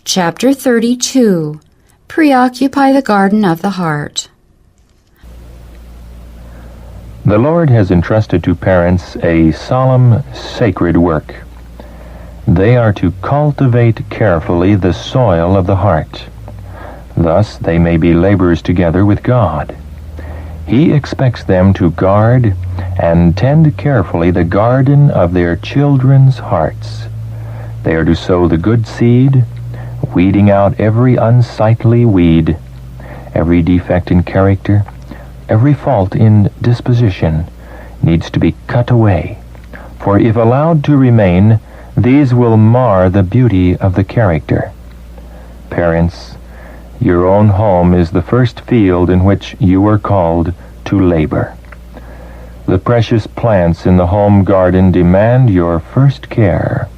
Chapter 32. Preoccupy the Garden of the Heart. The Lord has entrusted to parents a solemn, sacred work. They are to cultivate carefully the soil of the heart. Thus they may be laborers together with God. He expects them to guard and tend carefully the garden of their children's hearts. They are to sow the good seed, weeding out every unsightly weed, every defect in character, every fault in disposition needs to be cut away, for if allowed to remain, these will mar the beauty of the character. Parents, your own home is the first field in which you are called to labor. The precious plants in the home garden demand your first care.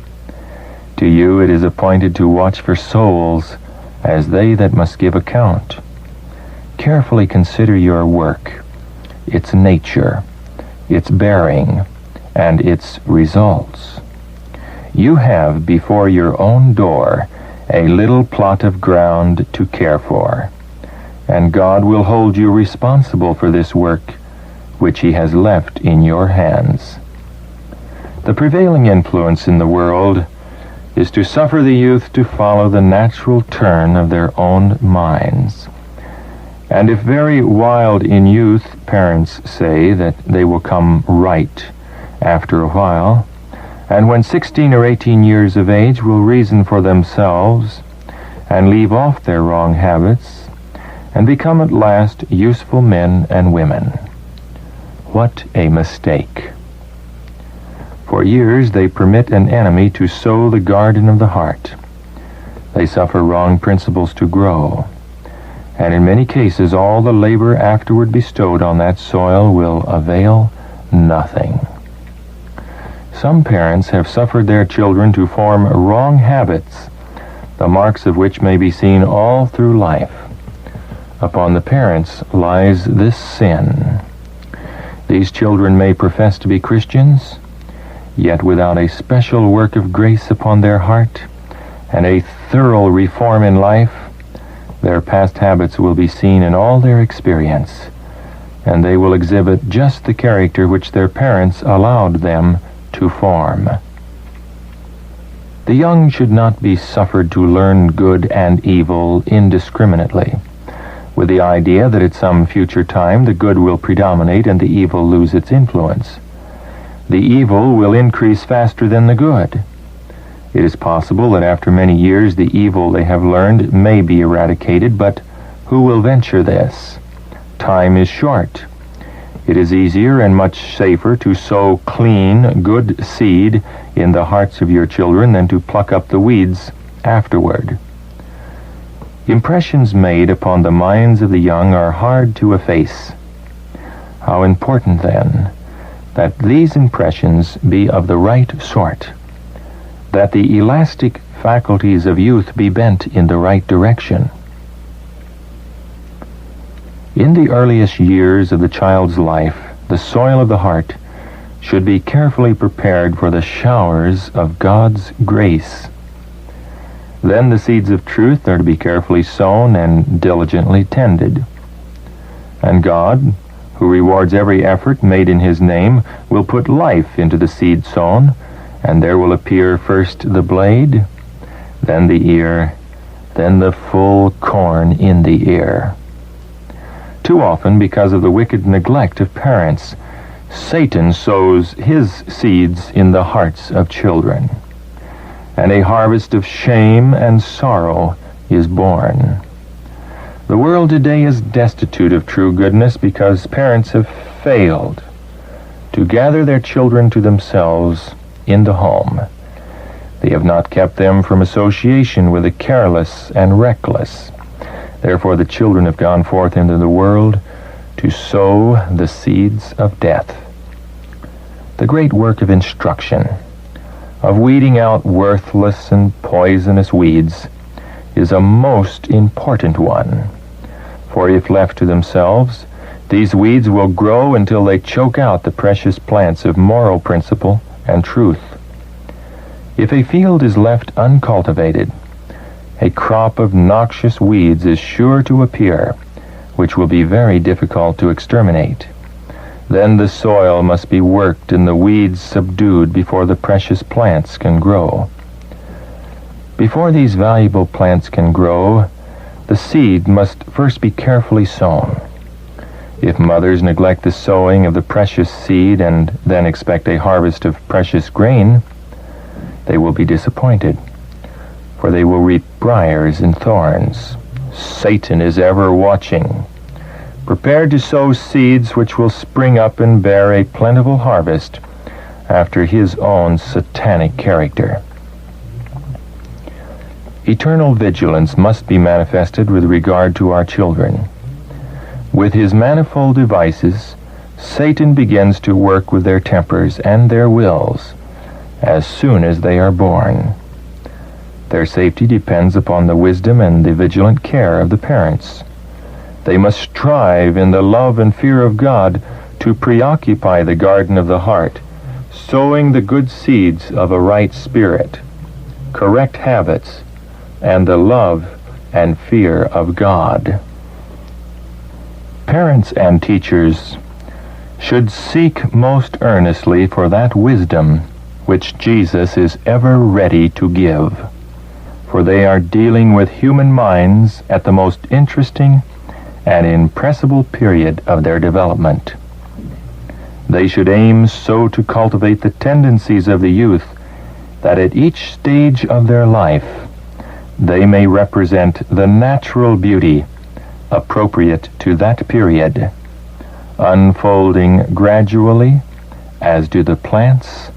To you it is appointed to watch for souls as they that must give account. Carefully consider your work, its nature, its bearing, and its results. You have before your own door a little plot of ground to care for, and God will hold you responsible for this work which He has left in your hands. The prevailing influence in the world is to suffer the youth to follow the natural turn of their own minds. And if very wild in youth, parents say that they will come right after a while, and when 16 or 18 years of age will reason for themselves and leave off their wrong habits and become at last useful men and women. What a mistake! For years they permit an enemy to sow the garden of the heart. They suffer wrong principles to grow, and in many cases all the labor afterward bestowed on that soil will avail nothing. Some parents have suffered their children to form wrong habits, the marks of which may be seen all through life. Upon the parents lies this sin. These children may profess to be Christians, yet without a special work of grace upon their heart and a thorough reform in life, their past habits will be seen in all their experience, and they will exhibit just the character which their parents allowed them to form. The young should not be suffered to learn good and evil indiscriminately, with the idea that at some future time the good will predominate and the evil lose its influence. The evil will increase faster than the good. It is possible that after many years the evil they have learned may be eradicated, but who will venture this? Time is short. It is easier and much safer to sow clean, good seed in the hearts of your children than to pluck up the weeds afterward. Impressions made upon the minds of the young are hard to efface. How important, then, that these impressions be of the right sort, that the elastic faculties of youth be bent in the right direction. In the earliest years of the child's life, the soil of the heart should be carefully prepared for the showers of God's grace. Then the seeds of truth are to be carefully sown and diligently tended. And God, who rewards every effort made in His name, will put life into the seed sown, and there will appear first the blade, then the ear, then the full corn in the ear. Too often, because of the wicked neglect of parents, Satan sows his seeds in the hearts of children, and a harvest of shame and sorrow is born. The world today is destitute of true goodness because parents have failed to gather their children to themselves in the home. They have not kept them from association with the careless and reckless. Therefore the children have gone forth into the world to sow the seeds of death. The great work of instruction, of weeding out worthless and poisonous weeds, is a most important one. For if left to themselves, these weeds will grow until they choke out the precious plants of moral principle and truth. If a field is left uncultivated, a crop of noxious weeds is sure to appear, which will be very difficult to exterminate. Then the soil must be worked and the weeds subdued before the precious plants can grow. Before these valuable plants can grow, the seed must first be carefully sown. If mothers neglect the sowing of the precious seed and then expect a harvest of precious grain, they will be disappointed, for they will reap briars and thorns. Satan is ever watching, prepared to sow seeds which will spring up and bear a plentiful harvest after his own satanic character. Eternal vigilance must be manifested with regard to our children. With his manifold devices, Satan begins to work with their tempers and their wills as soon as they are born. Their safety depends upon the wisdom and the vigilant care of the parents. They must strive in the love and fear of God to preoccupy the garden of the heart, sowing the good seeds of a right spirit, correct habits, and the love and fear of God. Parents and teachers should seek most earnestly for that wisdom which Jesus is ever ready to give, for they are dealing with human minds at the most interesting and impressible period of their development. They should aim so to cultivate the tendencies of the youth that at each stage of their life they may represent the natural beauty appropriate to that period, unfolding gradually as do the plants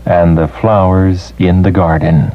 and the flowers in the garden.